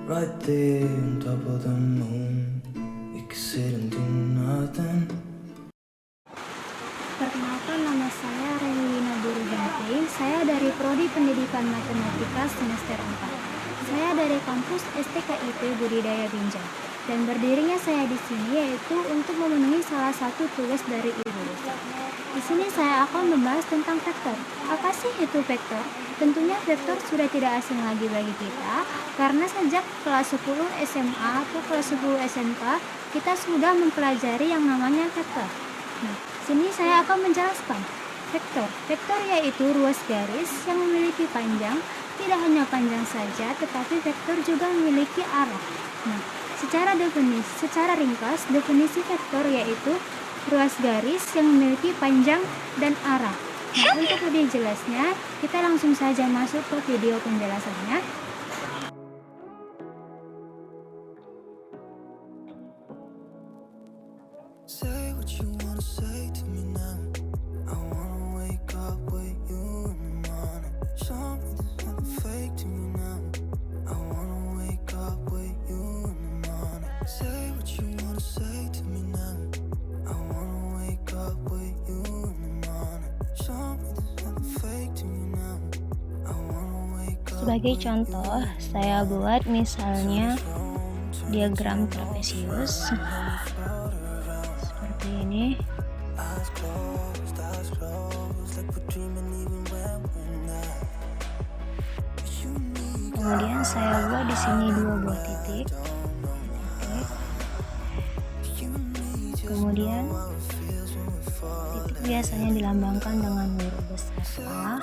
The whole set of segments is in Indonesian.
right there on top of the moon. We could sit and do nothing. Perkenalkan, nama saya Relina Burhanti. Saya dari Prodi Pendidikan Matematika semester 4. Saya dari kampus STKIP Budidaya Binjai. Dan berdirinya saya di sini yaitu untuk memenuhi salah satu tugas dari Ibu. Di sini saya akan membahas tentang vektor. Apa sih itu vektor? Tentunya vektor sudah tidak asing lagi bagi kita karena sejak kelas 10 SMA atau kelas 10 SMK kita sudah mempelajari yang namanya vektor. Nah, sini saya akan menjelaskan vektor. Vektor yaitu ruas garis yang memiliki panjang, tidak hanya panjang saja, tetapi vektor juga memiliki arah. Nah, secara ringkas, definisi vektor yaitu ruas garis yang memiliki panjang dan arah. Nah, untuk lebih jelasnya, kita langsung saja masuk ke video penjelasannya. Say what you wanna say to me now. I wanna wake up with you in the morning. Show me there's nothing fake to me now. I wanna wake up with you in the morning. Say what you wanna say to me now. I wanna wake up with you in the morning. Show me there's nothing fake to me now. I wanna wake up. Sebagai contoh, saya buat misalnya diagram trapesius seperti ini. Kemudian saya buat di sini dua buah titik. Kemudian titik biasanya dilambangkan dengan huruf besar A.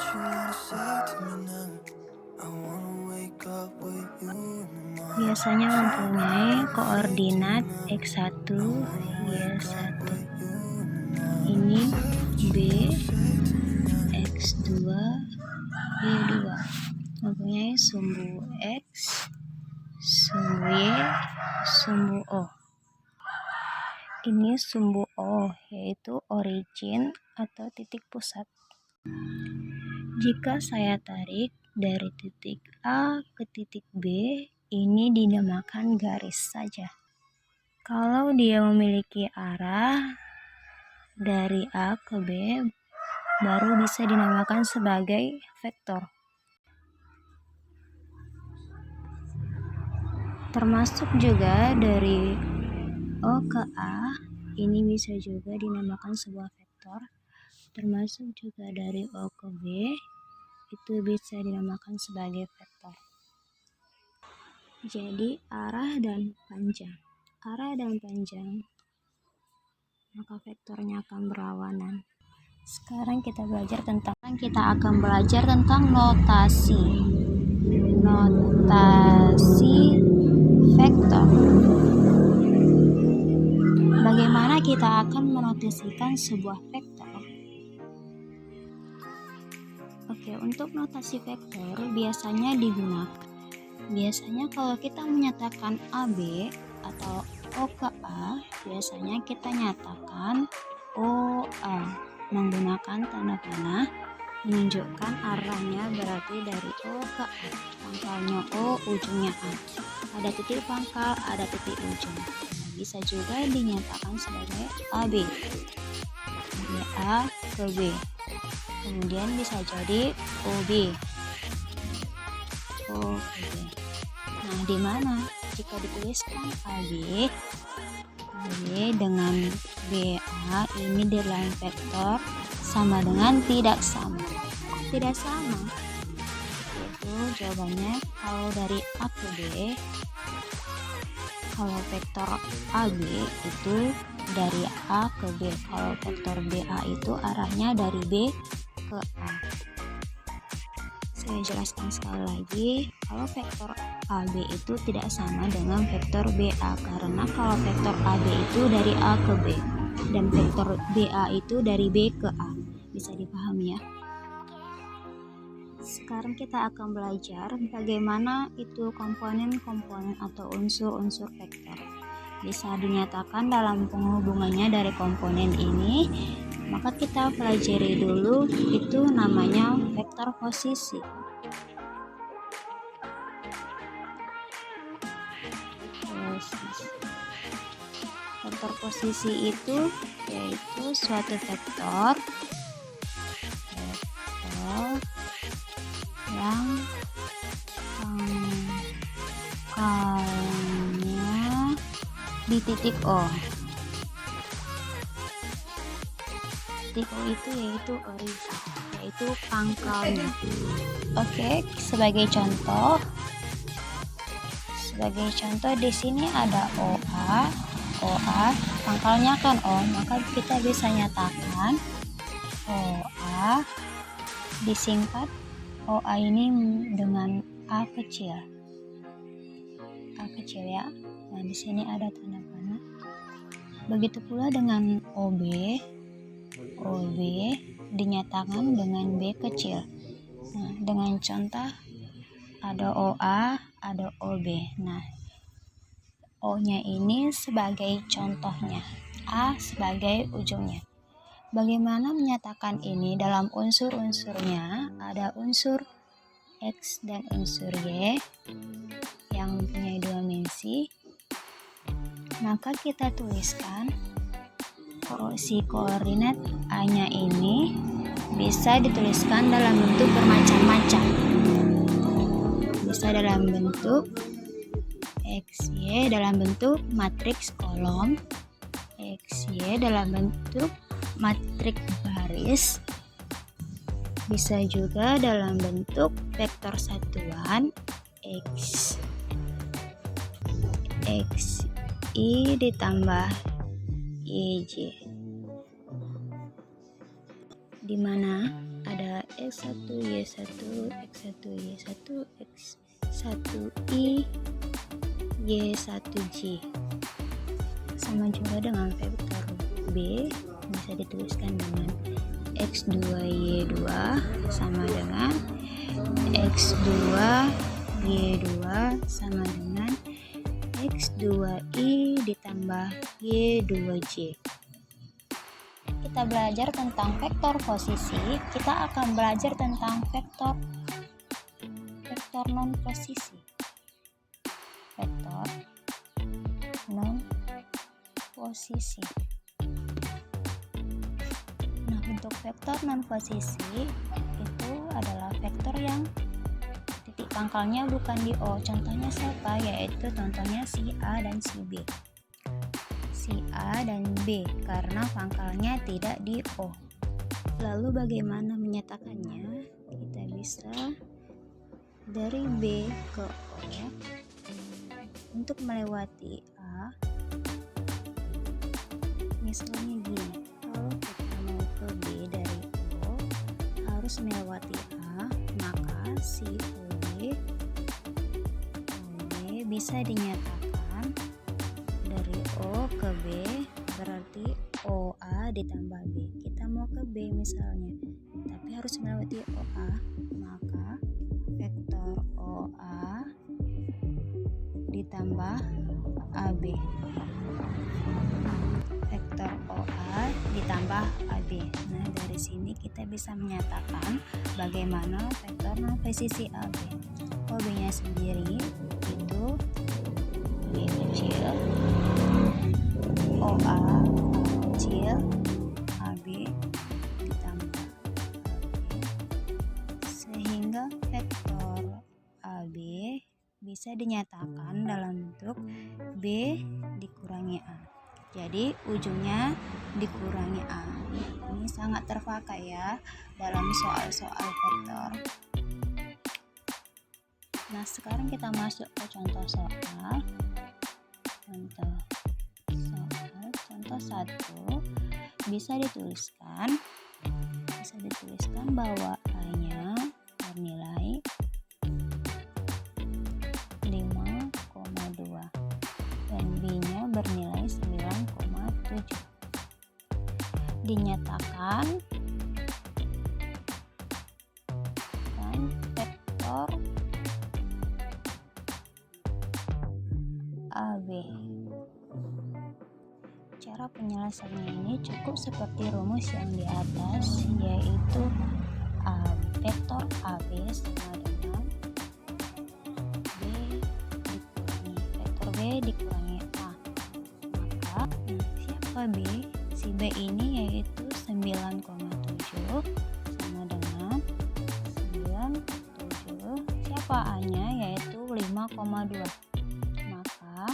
Biasanya mempunyai koordinat x1, y1. Ini B, x2, y2. Mempunyai sumbu X, sumbu Y, sumbu O. Ini sumbu O, yaitu origin atau titik pusat. Jika saya tarik dari titik A ke titik B, ini dinamakan garis saja. Kalau dia memiliki arah dari A ke B, baru bisa dinamakan sebagai vektor. Termasuk juga dari O ke A, ini bisa juga dinamakan sebuah vektor. Termasuk juga dari O ke B, itu bisa dinamakan sebagai vektor. Jadi arah dan panjang. Arah dan panjang, maka vektornya akan berlawanan. Sekarang kita akan belajar tentang notasi. Notasi vektor. Bagaimana kita akan menotasikan sebuah vektor? Oke, untuk notasi vektor biasanya digunakan. Biasanya kalau kita menyatakan AB atau O ke A, biasanya kita nyatakan OA menggunakan tanda panah menunjukkan arahnya, berarti dari O ke A. Pangkalnya O, ujungnya A. Ada titik pangkal, ada titik ujung. Bisa juga dinyatakan sebagai AB. Dari A ke B. Kemudian bisa jadi OB. OB. Nah, di mana jika dituliskan AB dengan BA, ini di line vektor sama dengan tidak sama. Tidak sama. Itu jawabannya kalau dari A ke B, kalau vektor AB itu dari A ke B. Kalau vektor BA itu arahnya dari B ke A. Saya jelaskan sekali lagi, kalau vektor AB itu tidak sama dengan vektor BA, karena kalau vektor AB itu dari A ke B dan vektor BA itu dari B ke A. Bisa dipahami ya? Sekarang kita akan belajar bagaimana itu komponen-komponen atau unsur-unsur vektor. Bisa dinyatakan dalam penghubungannya dari komponen ini. Maka kita pelajari dulu itu namanya vektor posisi. posisi. Vektor posisi itu yaitu suatu vektor yang pangkalnya di titik O. Titik O itu yaitu origin, yaitu pangkalnya. Oke, sebagai contoh di sini ada OA pangkalnya kan O, maka kita bisa nyatakan OA disingkat OA ini dengan A kecil ya. Nah, di sini ada tanda panah. Begitu pula dengan OB dinyatakan dengan B kecil. Nah, dengan contoh ada OA, ada OB. Nah, O-nya ini sebagai contohnya, A sebagai ujungnya. Bagaimana menyatakan ini? Dalam unsur-unsurnya ada unsur X dan unsur Y yang mempunyai dua dimensi. Maka kita tuliskan si koordinat A-nya ini bisa dituliskan dalam bentuk bermacam-macam. Bisa dalam bentuk XY dalam bentuk matriks kolom, XY dalam bentuk matriks baris, bisa juga dalam bentuk vektor satuan XI ditambah YJ, di mana ada X1, Y1, X1, Y1, X1I, Y1J. Sama juga dengan vektor B, bisa dituliskan dengan X2Y2 sama dengan X2Y2 sama dengan X2I ditambah Y2J. Kita belajar tentang vektor posisi, kita akan belajar tentang vektor non posisi. Vektor non posisi. Nah, untuk vektor non posisi itu adalah vektor yang titik pangkalnya bukan di O. Contohnya siapa? Yaitu contohnya si A dan si B. Si A dan B karena pangkalnya tidak di O. Lalu bagaimana menyatakannya? Kita bisa dari B ke O. Untuk melewati A, misalnya gini, kalau kita mau ke B dari O harus melewati A, maka si OB bisa dinyatakan dari O ke B berarti OA ditambah B. Kita mau ke B misalnya, tapi harus melewati OA, maka vektor OA ditambah AB. Vektor OA ditambah AB. Nah, dari sini kita bisa menyatakan bagaimana vektor non posisi AB. OB-nya sendiri itu B kecil, OA kecil, AB ditambah AB. Sehingga vektor AB bisa dinyatakan dalam bentuk B dikurangi A. Jadi ujungnya dikurangi A. Ini sangat terpakai ya dalam soal-soal vektor. Nah, sekarang kita masuk ke contoh soal. Contoh 1 bisa dituliskan bahwa A-nya bernilai 5,2 dan B-nya bernilai 9,7. Dinyatakan kan vektor AB. Cara penyelesaiannya ini cukup seperti rumus yang di atas, yaitu vektor AB sama dengan B dikurangi vektor B dikurangi Maka B, si B ini yaitu 9,7 sama dengan 97. Siapa A-nya? Yaitu 5,2. Maka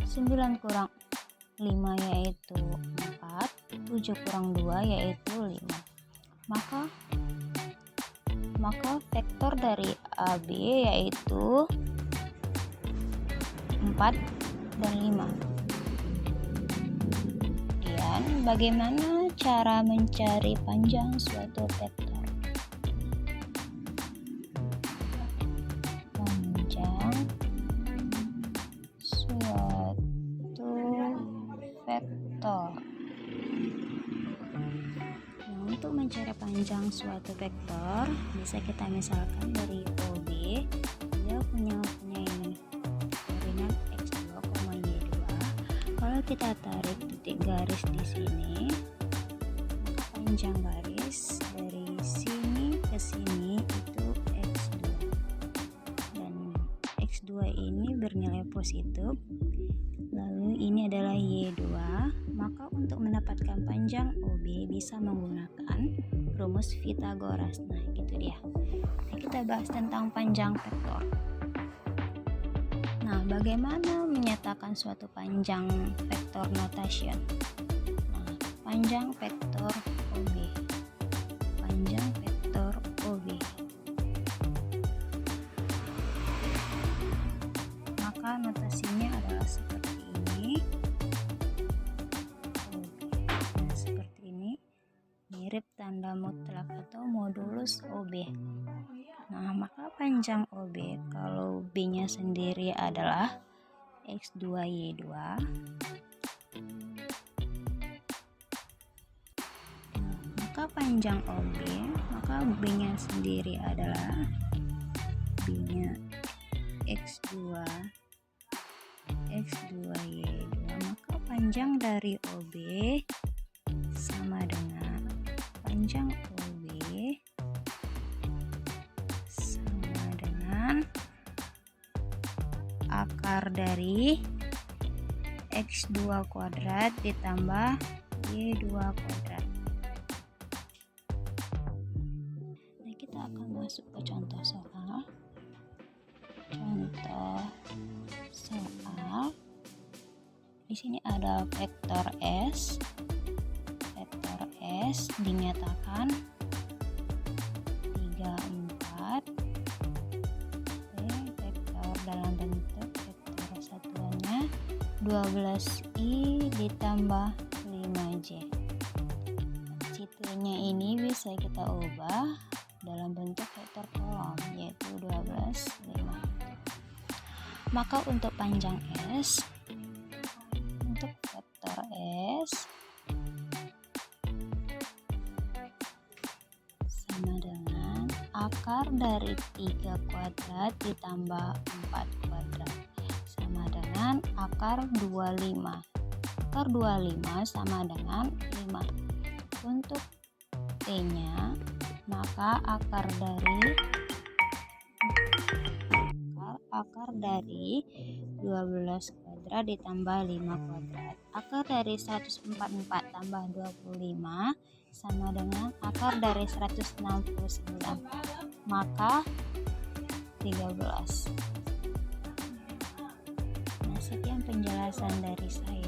9 kurang 5 yaitu 4, 7 kurang 2 yaitu 5. Maka vektor dari AB yaitu 4 dan 5. Kemudian bagaimana cara mencari panjang suatu vektor? Panjang suatu vektor. Nah, untuk mencari panjang suatu vektor bisa kita misalkan dari OB, dia punya ini koordinat x2, y2. Kalau kita tarik titik garis di sini, maka panjang garis dari sini ke sini itu x2. Dan x2 ini bernilai positif. Lalu ini adalah y2. Maka untuk mendapatkan panjang OB bisa menggunakan rumus Pythagoras. Nah, gitu dia. Nah, kita bahas tentang panjang vektor. Nah, bagaimana menyatakan suatu panjang vektor notation? Nah, panjang vektor OB. Panjang vektor OB. Maka notasinya adalah seperti ini. Nah, seperti ini. Mirip tanda mutlak atau modulus OB. Nah, maka panjang OB kalau B-nya sendiri adalah X2Y2. Nah, maka panjang OB, maka B-nya sendiri adalah B-nya X2 X2Y2. Maka panjang dari OB sama dengan panjang OB sama dengan akar dari X2 kuadrat ditambah Y2 kuadrat. Nah, kita akan masuk ke contoh soal. Di sini ada vektor S. Vektor S dinyatakan 3, 4. Vektor dalam bentuk vektor satuannya 12i ditambah 5j. Situnya ini bisa kita ubah dalam bentuk vektor kolom, yaitu 12, 5. Maka untuk panjang S, untuk vektor S sama dengan akar dari 3 kuadrat ditambah 4 kuadrat sama dengan akar 25. Akar 25 sama dengan 5. Untuk T-nya, maka akar dari 12 kuadrat ditambah 5 kuadrat. Akar dari 144 tambah 25 sama dengan akar dari 169, maka 13. Nah, sekian penjelasan dari saya.